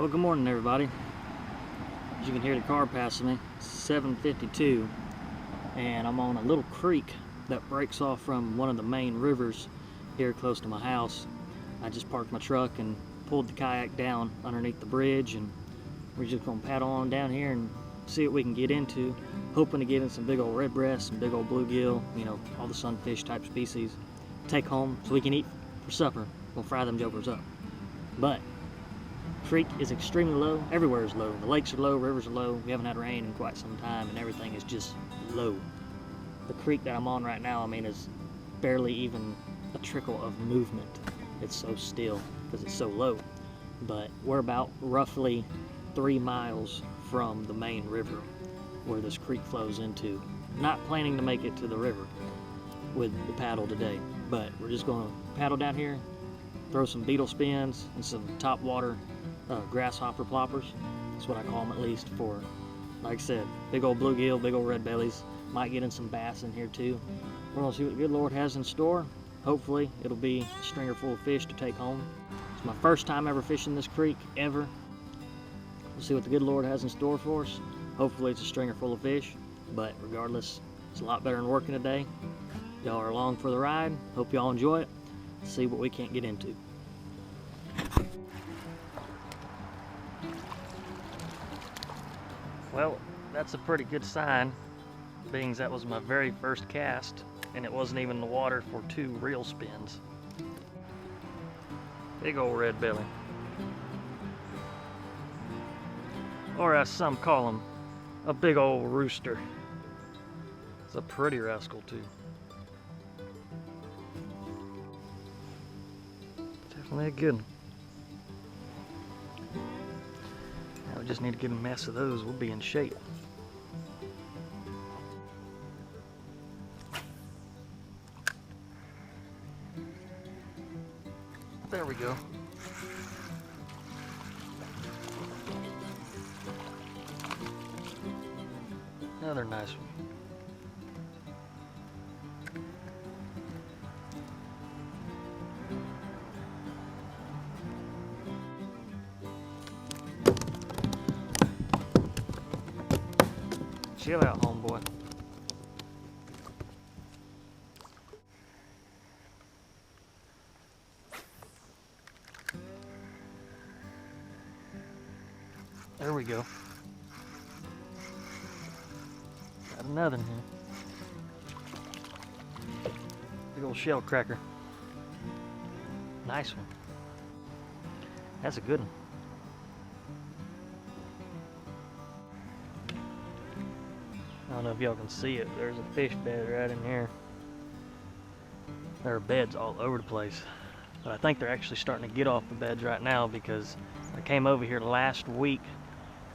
Well, good morning, everybody. As you can hear the car passing me, it's 7:52, and I'm on a little creek that breaks off from one of the main rivers here close to my house. I just parked my truck and pulled the kayak down underneath the bridge, and we're just gonna paddle on down here and see what we can get into, hoping to get in some big old redbreast, some big old bluegill, all the sunfish type species, take home so we can eat for supper. We'll fry them jokers up. But creek is extremely low. Everywhere is low. The lakes are low, rivers are low. We haven't had rain in quite some time, and everything is just low. The creek that I'm on right now, is barely even a trickle of movement. It's so still because it's so low. But we're about roughly 3 miles from the main river where this creek flows into. Not planning to make it to the river with the paddle today, but we're just going to paddle down here, throw some beetle spins and some top water grasshopper ploppers. That's what I call them, at least, for, like I said, big old bluegill, big old red bellies. Might get in some bass in here too. We're gonna see what the good Lord has in store. Hopefully it'll be a stringer full of fish to take home. It's my first time ever fishing this creek, ever. We'll see what the good Lord has in store for us. Hopefully it's a stringer full of fish, but regardless, it's a lot better than working today. Y'all are along for the ride. Hope y'all enjoy it. See what we can't get into. Well, that's a pretty good sign, being that was my very first cast, and it wasn't even in the water for 2 real spins. Big old red belly. Or as some call him, a big old rooster. It's a pretty rascal too. Definitely a good one. Now we just need to get a mess of those, we'll be in shape. There we go. Another nice one. Chill out, homeboy. There we go. Got another one here. Big old shell cracker. Nice one. That's a good one. I don't know if y'all can see it, but there's a fish bed right in here. There are beds all over the place. But I think they're actually starting to get off the beds right now, because I came over here last week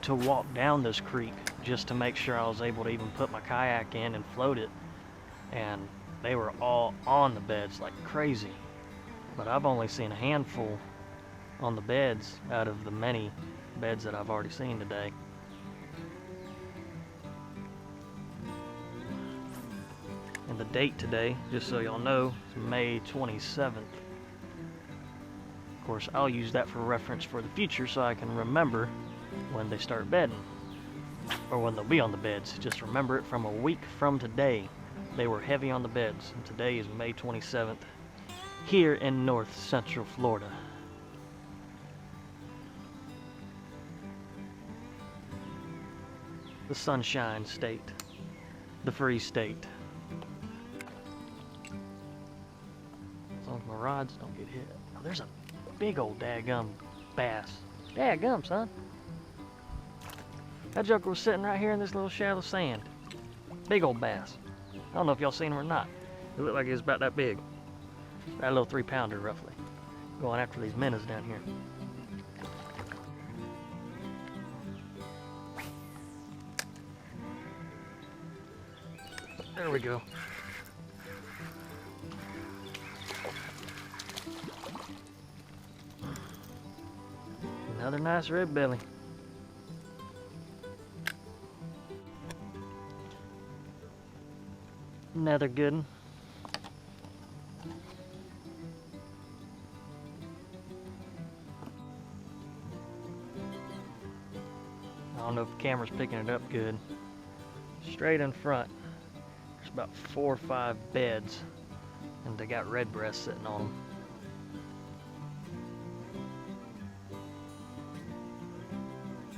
to walk down this creek just to make sure I was able to even put my kayak in and float it, and they were all on the beds like crazy. But I've only seen a handful on the beds out of the many beds that I've already seen today. And the date today, just so y'all know, is May 27th. Of course, I'll use that for reference for the future so I can remember when they start bedding, or when they'll be on the beds. Just remember it from a week from today. They were heavy on the beds, and today is May 27th here in North Central Florida. The Sunshine State, the Free State. As long as my rods don't get hit. Oh, there's a big old daggum bass. Daggum, son. That joker was sitting right here in this little shallow sand. Big old bass. I don't know if y'all seen him or not. It looked like he was about that big. About a little 3-pounder roughly. Going after these minnows down here. There we go. Another nice red belly. Another good one. don't know if the camera's picking it up good. Straight in front, there's about 4 or 5 beds, and they got redbreast sitting on them.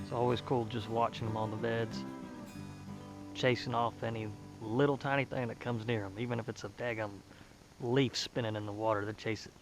It's always cool just watching them on the beds, chasing off any little tiny thing that comes near them. Even if it's a daggum leaf spinning in the water, they chase it.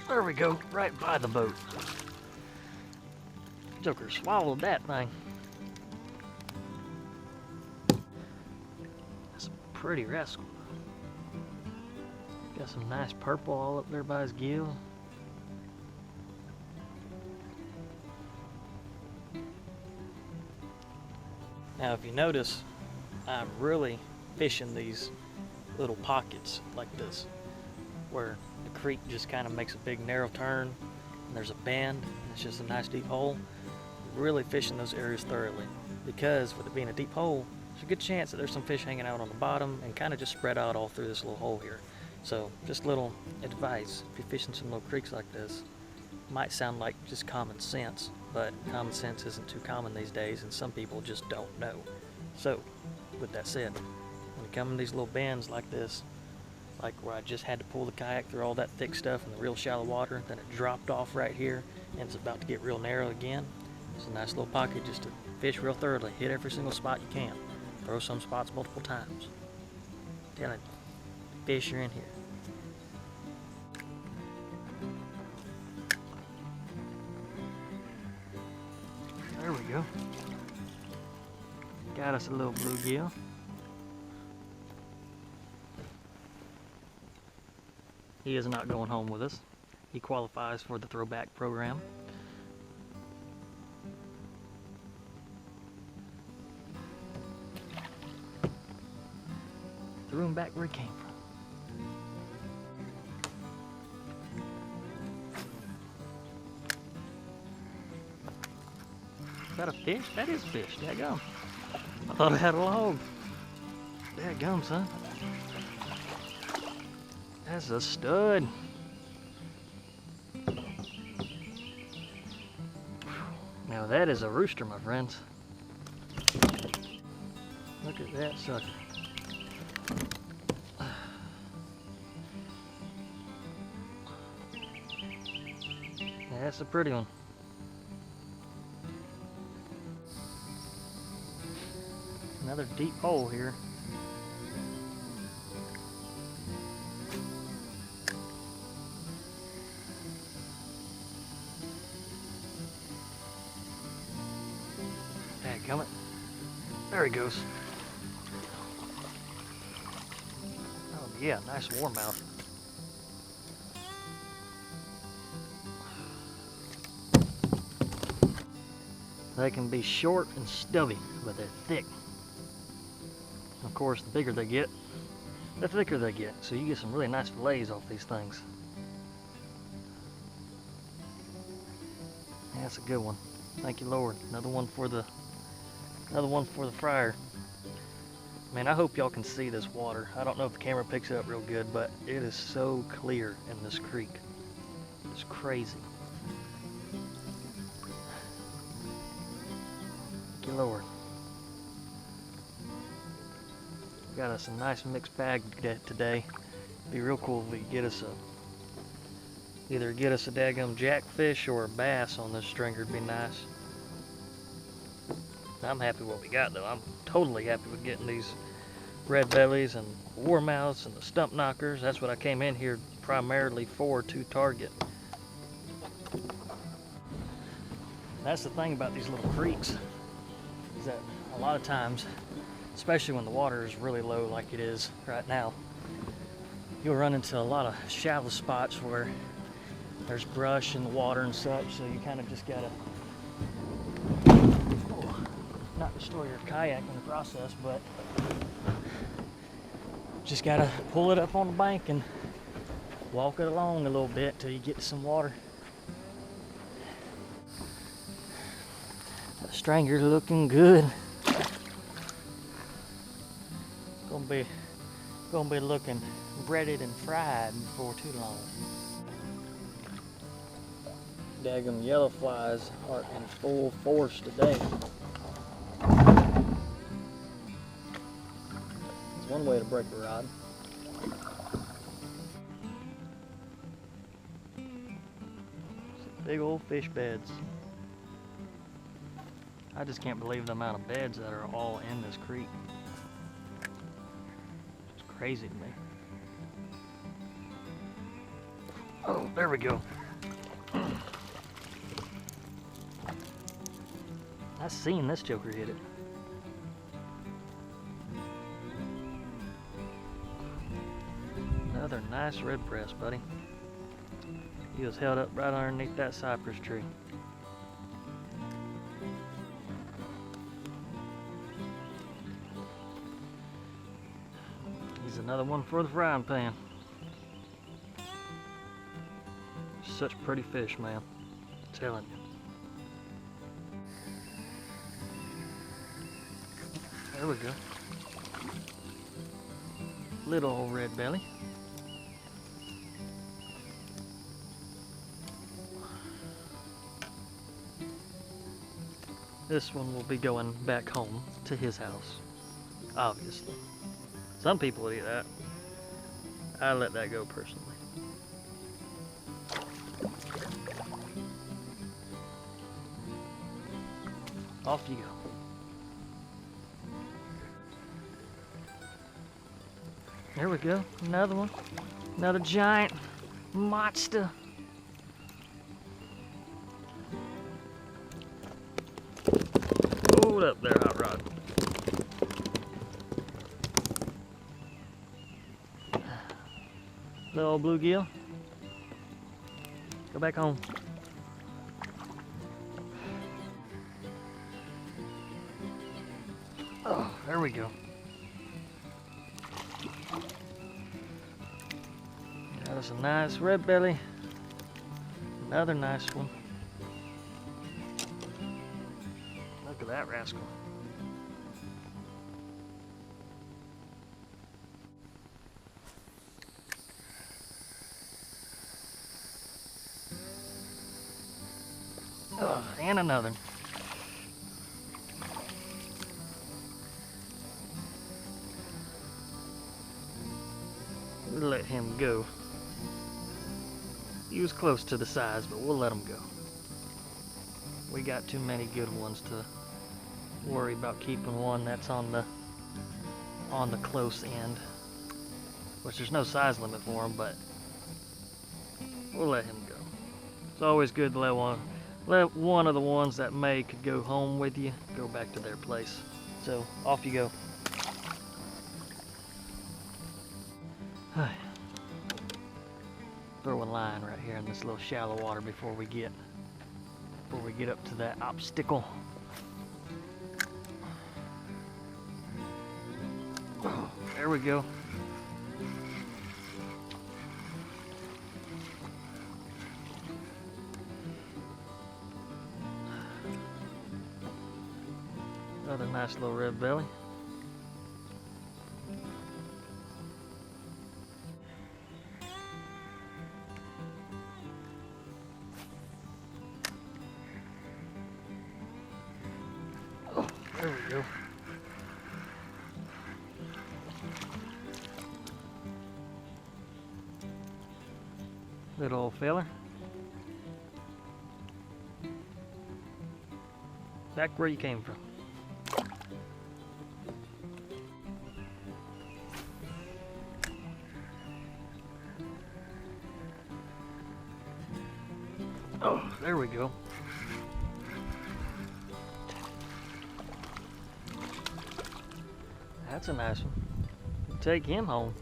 There we go, right by the boat. Joker swallowed that thing. That's a pretty rascal. Got some nice purple all up there by his gill. Now if you notice, I'm really fishing these little pockets like this, where the creek just kind of makes a big narrow turn and there's a bend and it's just a nice deep hole. Really fishing those areas thoroughly, because with it being a deep hole, there's a good chance that there's some fish hanging out on the bottom and kind of just spread out all through this little hole here. So just little advice, if you're fishing some little creeks like this, it might sound like just common sense, but common sense isn't too common these days and some people just don't know. So with that said, when you come in these little bends like this, like where I just had to pull the kayak through all that thick stuff in the real shallow water, then it dropped off right here and it's about to get real narrow again. It's a nice little pocket just to fish real thoroughly, hit every single spot you can, throw some spots multiple times. Telling you, fish are in here. There we go. Got us a little bluegill. He is not going home with us. He qualifies for the throwback program. Threw him back where he came from. Is that a fish? That is a fish. Dadgum. I thought I had a log. Dadgum, son. That's a stud. Now that is a rooster, my friends. Look at that sucker. That's a pretty one. Another deep hole here. Dadgummit. There he goes. Oh yeah, nice warmouth. They can be short and stubby, but they're thick. Of course, the bigger they get, the thicker they get. So you get some really nice fillets off these things. Yeah, that's a good one. Thank you, Lord. Another one for the fryer. Man, I hope y'all can see this water. I don't know if the camera picks it up real good, but it is so clear in this creek. It's crazy. Thank you, Lord. Got us a nice mixed bag today. Be real cool if we could get us either get us a daggum jackfish or a bass on this stringer. It'd be nice. I'm happy what we got though. I'm totally happy with getting these red bellies and warmouths and the stump knockers. That's what I came in here primarily for, to target. That's the thing about these little creeks, is that a lot of times, especially when the water is really low like it is right now, you'll run into a lot of shallow spots where there's brush in the water and such, so you kind of just gotta not destroy your kayak in the process, but just gotta pull it up on the bank and walk it along a little bit till you get to some water. The stringer's looking good. Gonna be looking breaded and fried before too long. Daggum yellow flies are in full force today. It's one way to break a rod. Big old fish beds. I just can't believe the amount of beds that are all in this creek. It's crazy to me. Oh, there we go. I seen this joker hit it. Another nice red breast, buddy. He was held up right underneath that cypress tree. He's another one for the frying pan. Such pretty fish, man. I'm telling you. There we go. Little old red belly. This one will be going back home to his house, obviously. Some people would eat that. I let that go personally. Off you go. There we go, another one. Another giant monster. Hold up there, hot rod. Little old bluegill. Go back home. Oh, there we go. Got us a nice red belly. Another nice one. Look at that rascal. Oh, and another. We'll let him go. He was close to the size, but we'll let him go. We got too many good ones to worry about keeping one that's on the close end. Which there's no size limit for him, but we'll let him go. It's always good to let one of the ones that could go home with you go back to their place. So off you go. Throw a line right here in this little shallow water before we get up to that obstacle. There we go. Another nice little red belly. Oh, there we go. Little old feller. Back where you came from. Oh, there we go. That's a nice one. Take him home.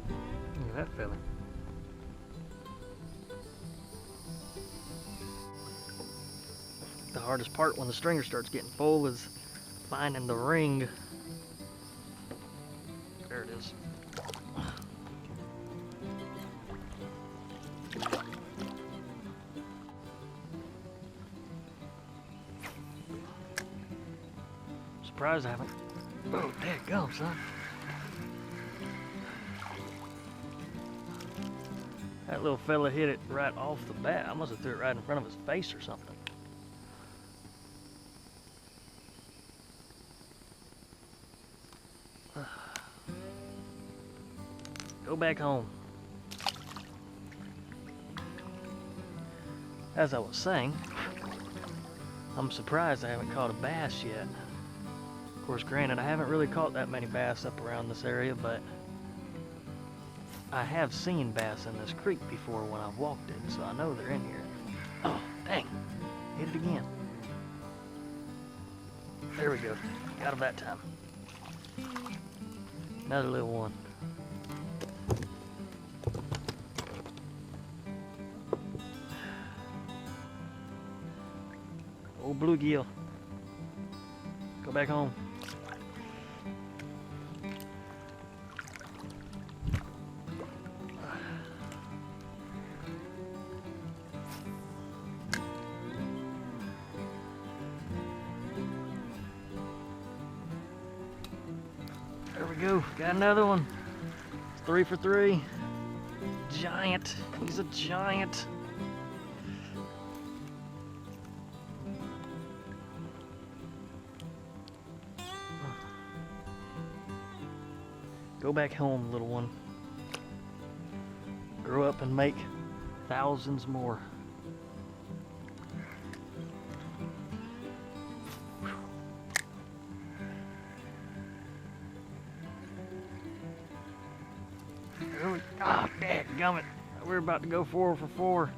Look at that fella. The hardest part when the stringer starts getting full is finding the ring. There it is. Surprised I haven't. Oh, there it goes, son. That little fella hit it right off the bat. I must have threw it right in front of his face or something. Go back home. As I was saying, I'm surprised I haven't caught a bass yet. Of course, granted, I haven't really caught that many bass up around this area, but I have seen bass in this creek before when I've walked it, so I know they're in here. Oh, dang. Hit it again. There we go. Got him that time. Another little one. Old bluegill. Go back home. There we go. Got another one. 3 for 3. Giant. He's a giant. Go back home, little one. Grow up and make thousands more. Ah, dadgummit. We're about to go 4 for 4.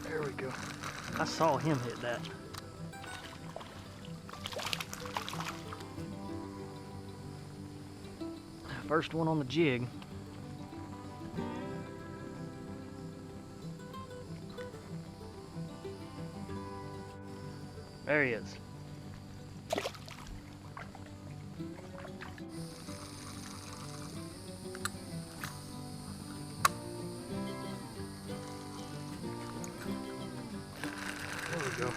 There we go. I saw him hit that. First one on the jig. There he is. There we go.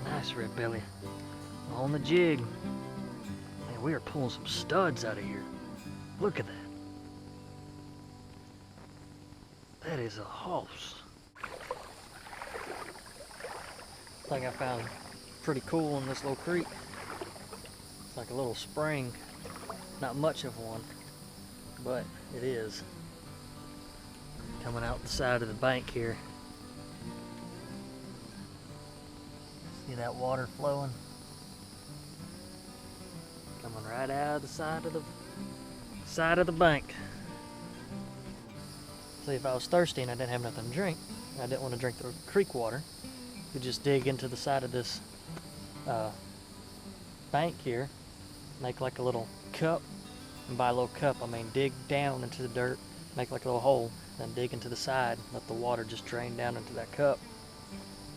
Nice red belly. On the jig. Man, we are pulling some studs out of here. Look at that. That is a horse. Thing I found pretty cool in this little creek. It's like a little spring. Not much of one, but it is. Coming out the side of the bank here. See that water flowing? Coming right out of the side of the bank. See, if I was thirsty and I didn't have nothing to drink, I didn't want to drink the creek water, you just dig into the side of this bank here, make like a little cup, and by a little cup I mean dig down into the dirt, make like a little hole, then dig into the side, let the water just drain down into that cup,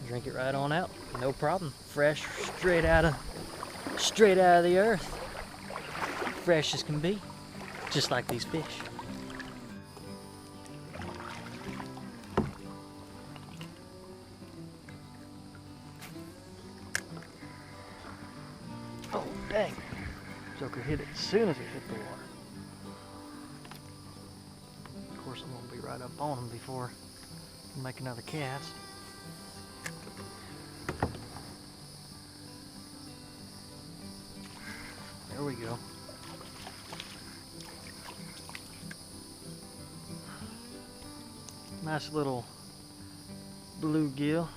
drink it right on out, no problem. Fresh, straight out of the earth, fresh as can be, just like these fish. Joker hit it as soon as it hit the water. Of course, I'm gonna be right up on him before I make another cast. There we go. Nice little bluegill.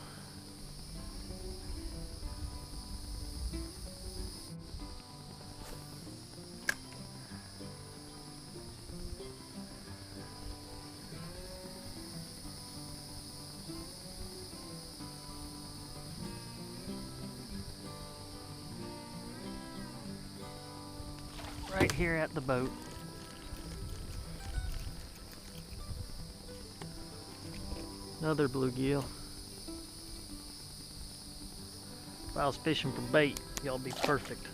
Right here at the boat. Another bluegill. If I was fishing for bait, y'all be perfect.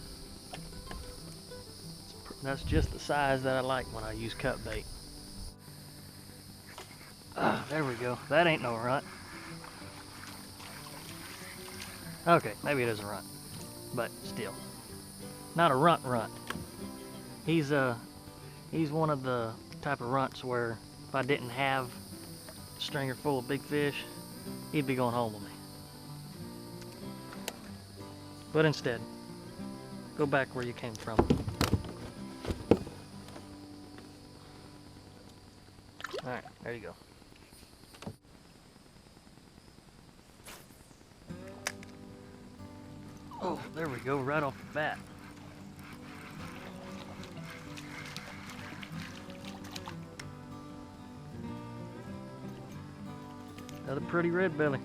That's just the size that I like when I use cut bait. Ah, there we go. That ain't no runt. Okay, maybe it is a runt, but still. Not a runt. He's one of the type of runts where if I didn't have a stringer full of big fish, he'd be going home with me. But instead, go back where you came from. Alright, there you go. Oh, there we go, right off the bat. Another pretty red belly.